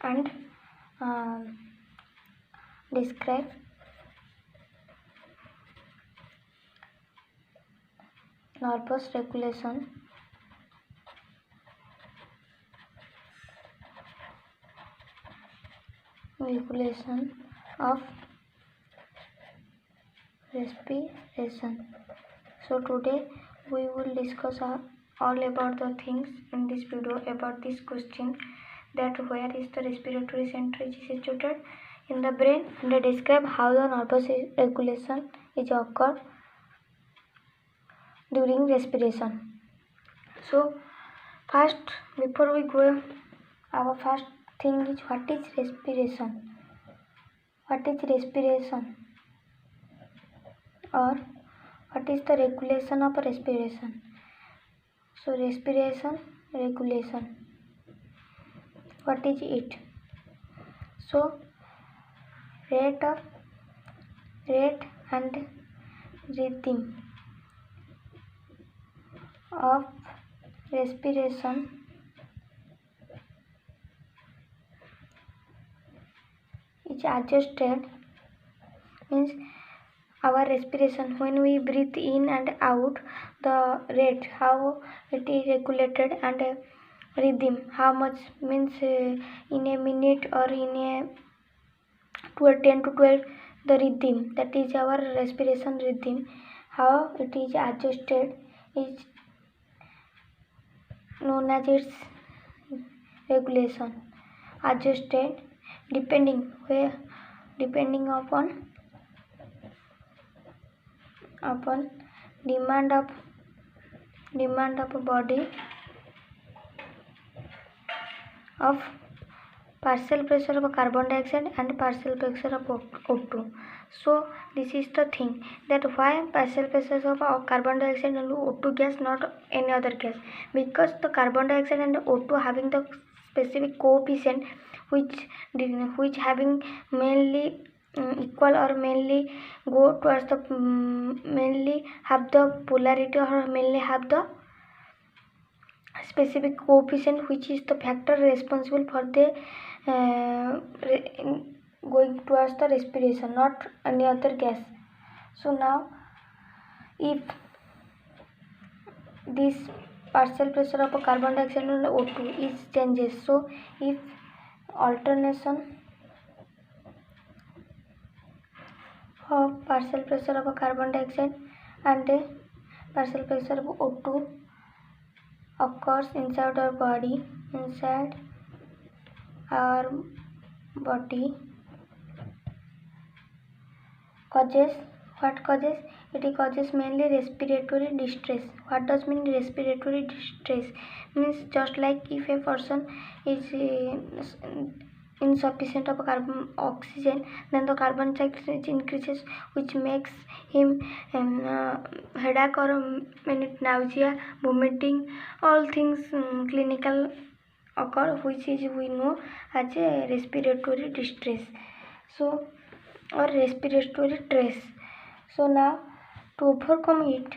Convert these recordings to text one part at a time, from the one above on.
and describe nervous regulation of respiration. So today we will discuss all about the things in this video about this question, that where is the respiratory center is situated in the brain, and describe how the nervous regulation is occurred during respiration. So first, before we go, our first thing is what is respiration? What is respiration? Or what is the regulation of respiration? So respiration, regulation. What is it? So rate and rhythm of respiration is adjusted, means our respiration, when we breathe in and out, the rate how it is regulated, and rhythm how much, means in a minute or in a 10 to 12, the rhythm, that is our respiration rhythm, how it is adjusted is known as its regulation. Adjusted depending upon demand of body of partial pressure of carbon dioxide and partial pressure of O2. So this is the thing, that why partial pressures of carbon dioxide and O2 gas, not any other gas, because the carbon dioxide and O2 having the specific coefficient which having mainly equal or mainly go towards the mainly have the polarity or mainly have the specific coefficient which is the factor responsible for the going towards the respiration, not any other gas. So now if this partial pressure of a carbon dioxide and O2 is changes, so if alternation of partial pressure of a carbon dioxide and partial pressure of O2 occurs inside our body, causes it causes mainly respiratory distress. What does mean respiratory distress? Means just like if a person is insufficient of oxygen, then the carbon cycle increases, which makes him headache or nausea, vomiting, all things clinical occur, which is we know as a respiratory distress, so or respiratory stress. So now to overcome it,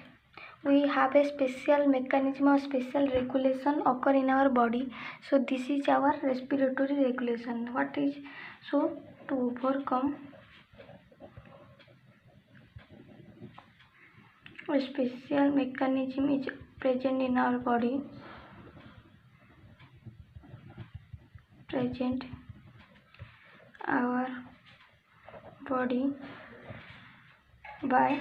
we have a special mechanism or special regulation occur in our body. So this is our respiratory regulation. What is, so to overcome a special mechanism is present in our body, by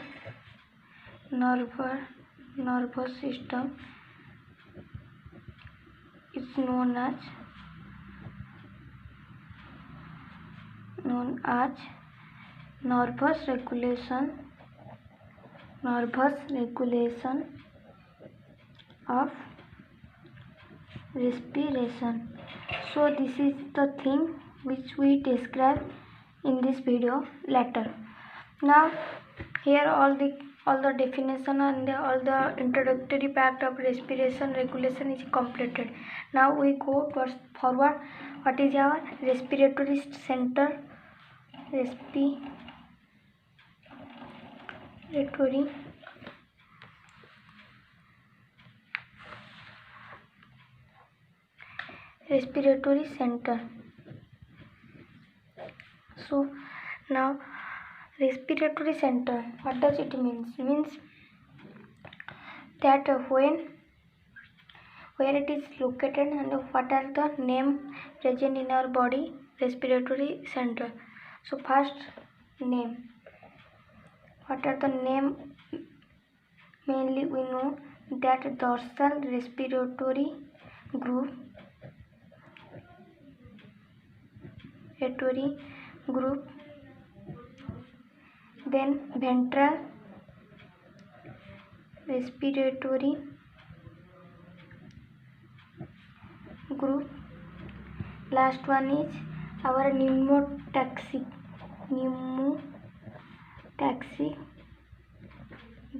nervous system is known as nervous regulation of respiration. So this is the thing which we describe in this video later. Now here all the definition and all the introductory part of respiration regulation is completed. Now we go forward. What is our respiratory center? Respiratory center. So now respiratory center, what does it means that where it is located and what are the name present in our body. Respiratory center. So first, name. What are the name? Mainly we know that dorsal respiratory group, then ventral respiratory group, last one is our pneumotaxic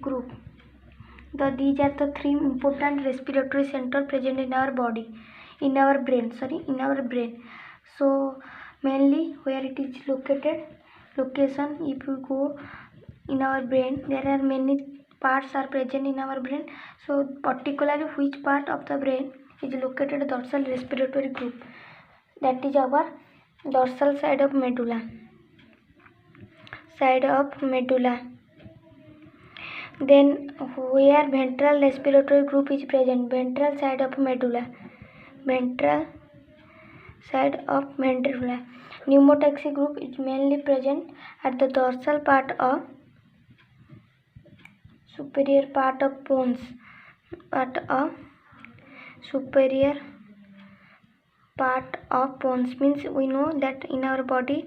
group. These are the three important respiratory center present in our body, in our brain. So mainly where it is location, if you go in our brain, there are many parts are present in our brain. So particularly which part of the brain is located dorsal respiratory group, that is our dorsal side of medulla. Then where ventral respiratory group is present, ventral side of medulla. Pneumotaxic group is mainly present at the dorsal part of superior part of bones. Means we know that in our body,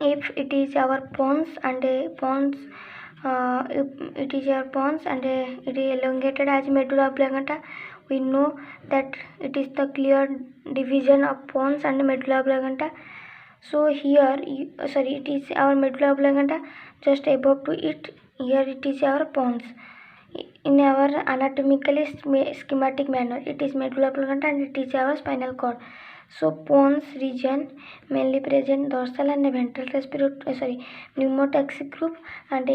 if it is our pons and it is elongated as medulla oblongata, we know that it is the clear division of pons and medulla oblongata. So here it is our medulla oblongata, just above to it, here it is our pons. In our anatomically schematic manner, it is medulla oblongata and it is our spinal cord. So pons region mainly present dorsal and ventral pneumotaxic group, and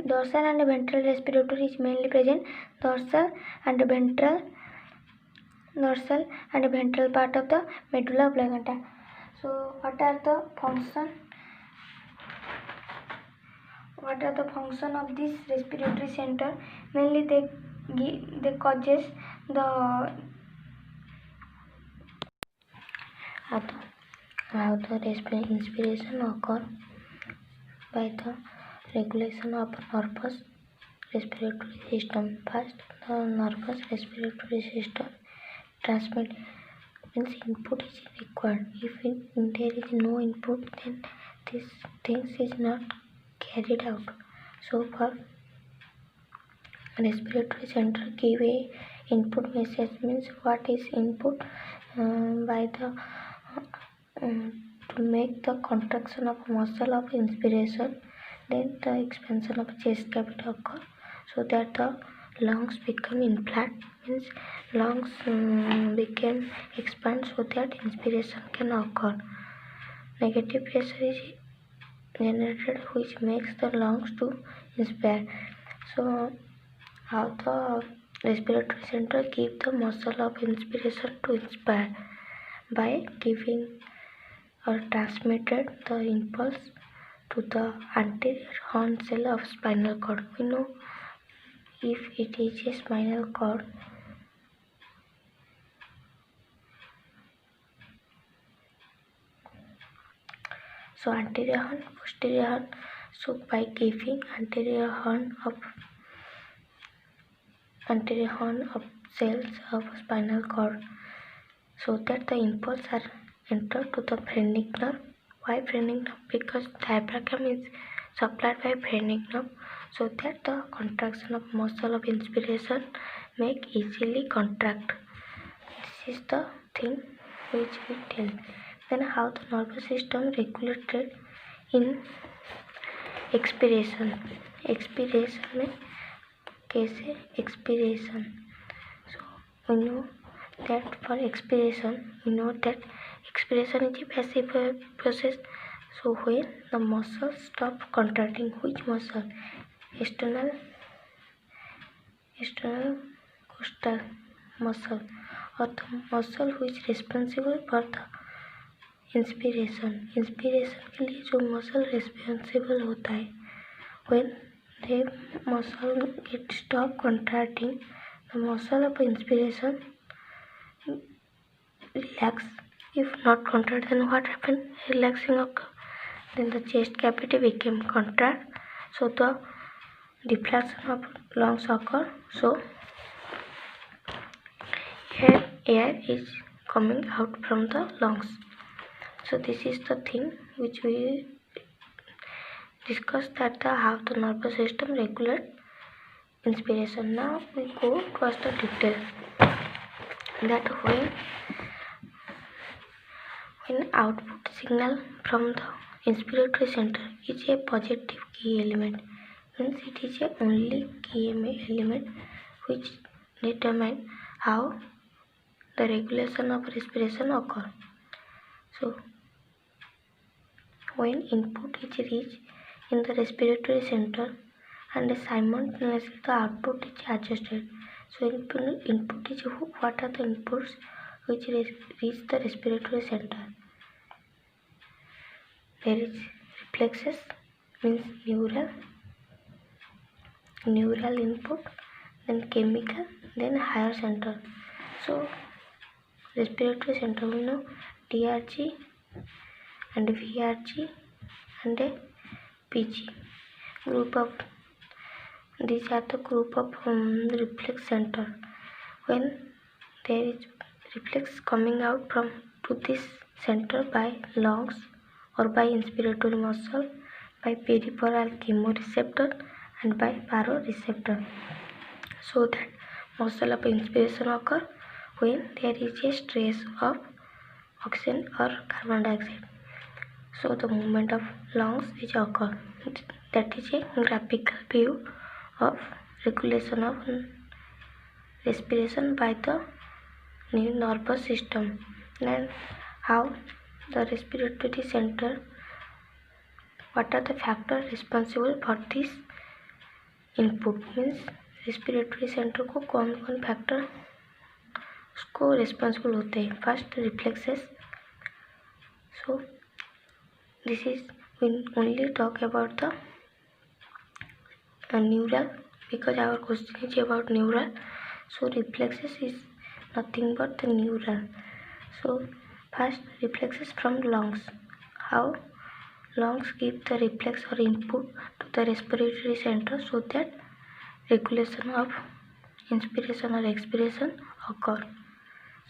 dorsal and ventral respiratory is mainly present dorsal and ventral part of the medulla oblongata. So what are the function of this respiratory center? Mainly they causes the how the inspiration occur by the regulation of nervous respiratory system. First, the nervous respiratory system transmit, means input is required. If there is no input, then this things is not carried out. So for respiratory center give a input message, means what is input by the to make the contraction of muscle of inspiration, then the expansion of chest cavity occur, so that the lungs become inflated, means lungs become expand, so that inspiration can occur. Negative pressure is generated, which makes the lungs to inspire. So how the respiratory center give the muscle of inspiration to inspire? By giving or transmitted the impulse to the anterior horn cell of spinal cord. We know if it is a spinal cord, so anterior horn, posterior horn. So by giving anterior horn of cells of spinal cord, so that the impulse are entered to the phrenic nerve. Why phrenic nerve? Because diaphragm is supplied by phrenic nerve, so that the contraction of muscle of inspiration make easily contract. This is the thing which we tell. Then how the nervous system regulated in expiration. Expiration में कैसे expiration? So we know that for expiration, expiration is a passive process. So when the muscle stop contracting, which muscle? External costal muscle, or the muscle which is responsible for the inspiration के लिए जो muscle responsible होता है, when the muscle get stop contracting, the muscle of inspiration relax. If not contract, then what happen? Relaxing occur. Then the chest cavity became contract, so the deflection of lungs occur. So here air is coming out from the lungs. So this is the thing which we discussed, that how the nervous system regulate inspiration. Now we go towards the detail, that when output signal from the inspiratory center is a positive key element, means it is a only key element which determine how the regulation of respiration occur. So when input is reached in the respiratory center and simultaneously the output is adjusted. So input is what are the inputs which reach the respiratory center? There is reflexes, means neural input, then chemical, then higher center. So respiratory center, we know DRG and VRG and a PG group of, these are the group of reflex center. When there is reflex coming out from to this center by lungs or by inspiratory muscle, by peripheral chemoreceptor and by baroreceptor, so that muscle of inspiration occur when there is a stress of oxygen or carbon dioxide. So the movement of lungs is occur. That is a graphical view of regulation of respiration by the nervous system. Then how the respiratory center, what are the factors responsible for this input, means respiratory center को कौन कौन factor उसको responsible होते हैं. First reflexes. So this is, we only talk about the neural, because our question is about neural. So reflexes is nothing but the neural. So first, reflexes from lungs. How lungs give the reflex or input to the respiratory center so that regulation of inspiration or expiration occur.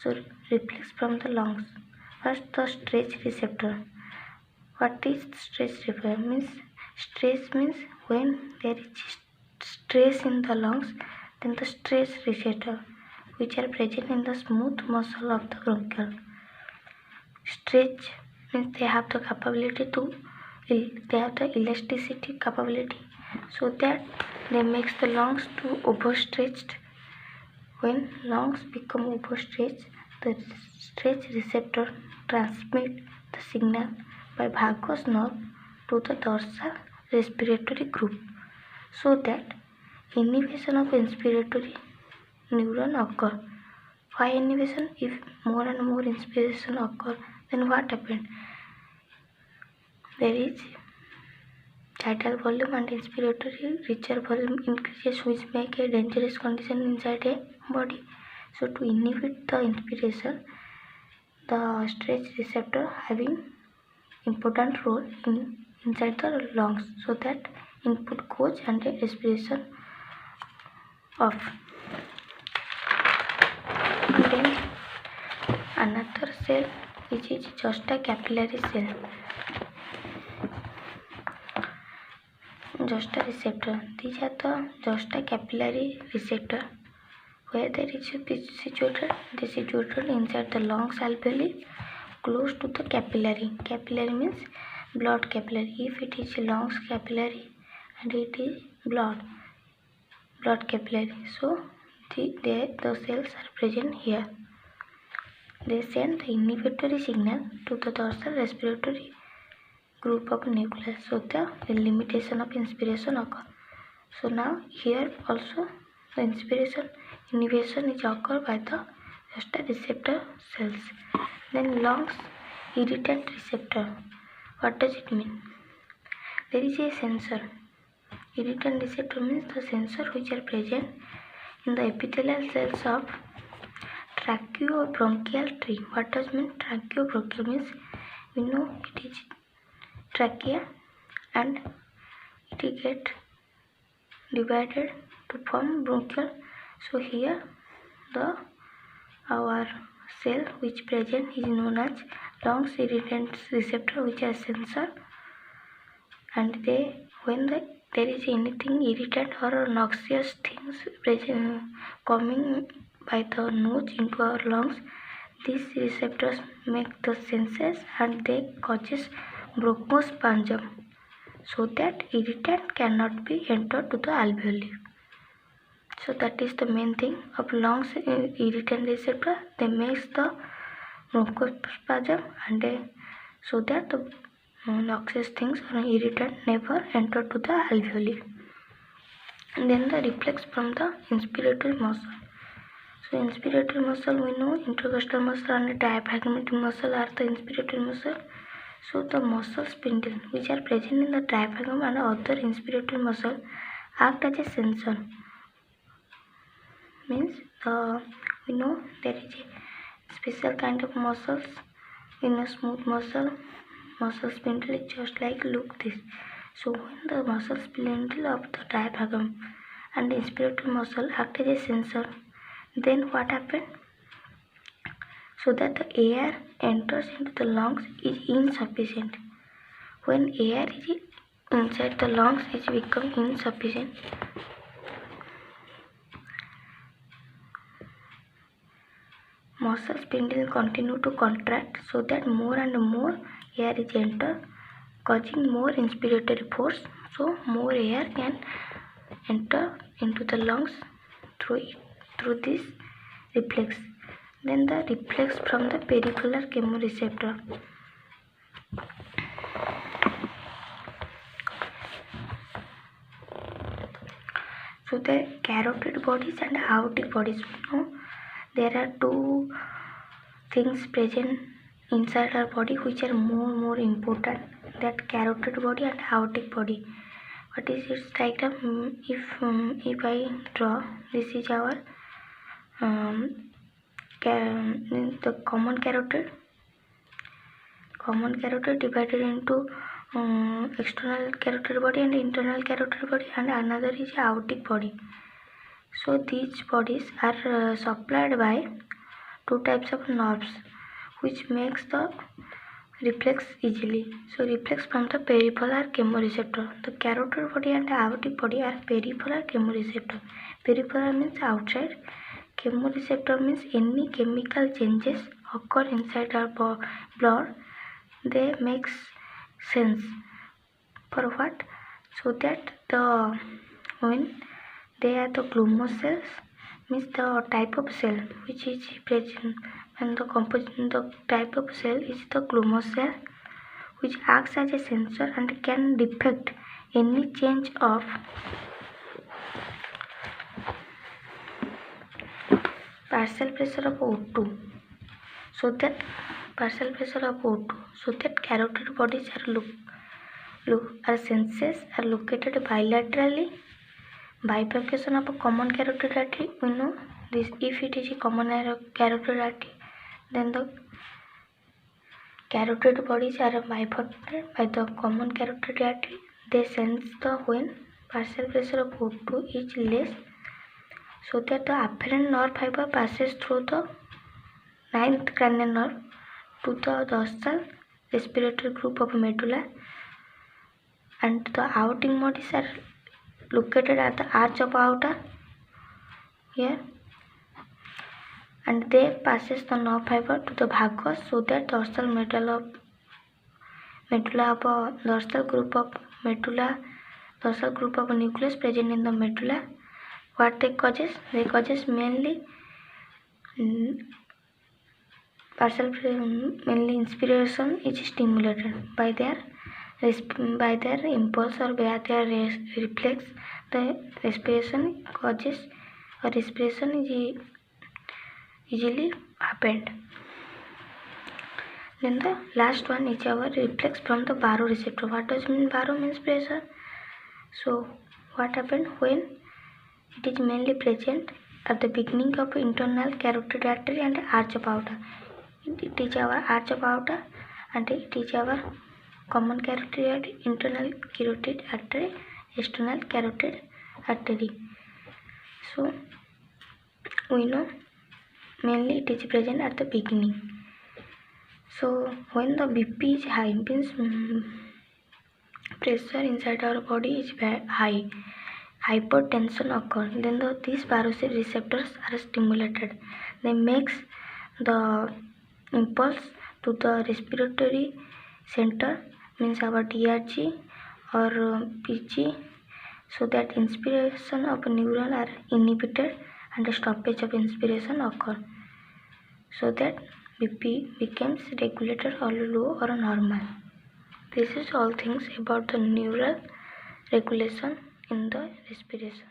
So reflex from the lungs. First, the stress receptor. What is stress receptor? Means stress means when there is stress in the lungs, then the stress receptor which are present in the smooth muscle of the bronchial. Stretch means they have the capability to, they have the elasticity capability, so that they makes the lungs to overstretched. When lungs become overstretched, the stretch receptor transmit the signal by vagus nerve to the dorsal respiratory group, so that inhibition of inspiratory neuron occur. Why inhibition? If more and more inspiration occur, then what happened? There is tidal volume and inspiratory reserve volume increases, which make a dangerous condition inside a body. So to inhibit the inspiration, the stretch receptor having important role inside the lungs, so that input goes and the respiration off. And then another cell which is just a capillary cell, just a receptor. These are the just a capillary receptor, where there is situated, they situated inside the lungs alveoli, close to the capillary. Capillary means blood capillary. If it is lungs capillary and it is blood capillary, so the cells are present here. They send the inhibitory signal to the dorsal respiratory group of nucleus, so the limitation of inspiration occur. So now here also the inhibition is occurred by the just receptor cells. Then lungs irritant receptor. What does it mean? There is a sensor. Irritant receptor means the sensor which are present in the epithelial cells of tracheobronchial tree. What does mean? Tracheobronchial means we know it is trachea and it get divided to form bronchial. So here the our cell which present is known as lungs irritant receptor, which are sensor, and when there is anything irritant or noxious things present coming by the nose into our lungs, these receptors make the senses and they causes bronchospasm, so that irritant cannot be entered to the alveoli. So that is the main thing of lungs irritant receptor. They makes the bronchospasm and so that the noxious things or irritant never enter to the alveoli. And then the reflex from the inspiratory muscle. So inspiratory muscle, we know intercostal muscle and diaphragmatic muscle are the inspiratory muscle. So the muscle spindle which are present in the diaphragm and other inspiratory muscle act as a sensor. Means we know there is a special kind of muscles in a smooth muscle spindle is just like look this. So when the muscle spindle of the diaphragm and the inspiratory muscle act as a sensor, then what happened? So that the air enters into the lungs is insufficient. When air is inside the lungs is become insufficient, muscle spindle continue to contract so that more and more air is enter, causing more inspiratory force. So more air can enter into the lungs through this reflex. Then the reflex from the peripheral chemoreceptor. So the carotid bodies and aortic bodies. There are two things present inside our body which are more important, that carotid body and aortic body. What is its diagram? If I draw, this is our the common carotid divided into external carotid body and internal carotid body, and another is aortic body. So these bodies are supplied by two types of nerves which makes the reflex easily. So reflex from the peripheral chemoreceptor. The carotid body and the aortic body are peripheral chemoreceptor. Peripheral means outside. Chemoreceptor means any chemical changes occur inside our blood. They make sense for what? So that when they are the glomus cells, means the type of cell which is present, and the type of cell is the glomus cell, which acts as a sensor and can detect any change of partial pressure of O2. So that carotid bodies are senses are located bilaterally. Bifurcation of a common carotid artery, we know this. If it is a common carotid artery, then the carotid bodies are bifurcated by the common carotid artery. They sense when partial pressure of O2 is less, so that the afferent nerve fiber passes through the 9th cranial nerve to the dorsal respiratory group of medulla, and the aortic bodies are located at the arch of aorta here, and they passes the nerve fiber to the vagus, so that dorsal medulla of dorsal group of nucleus present in the medulla. What they causes? They causes mainly inspiration is stimulated by their impulse or by their reflex. The respiration causes or respiration is easily happened. Then the last one is our reflex from the baroreceptor. What does mean baro? Means pressure. So what happened when it is mainly present at the beginning of internal carotid artery and arch of aorta? It is our arch of aorta and it is our common carotid artery, internal carotid artery, external carotid artery. So we know mainly it is present at the beginning. So when the BP is high, means pressure inside our body is high, hypertension occurs, then these baroreceptors are stimulated. They makes the impulse to the respiratory center, means our DRG or PG, so that inspiration of neuron are inhibited and stoppage of inspiration occur, so that BP becomes regulated or low or normal. This is all things about the neural regulation in the respiration.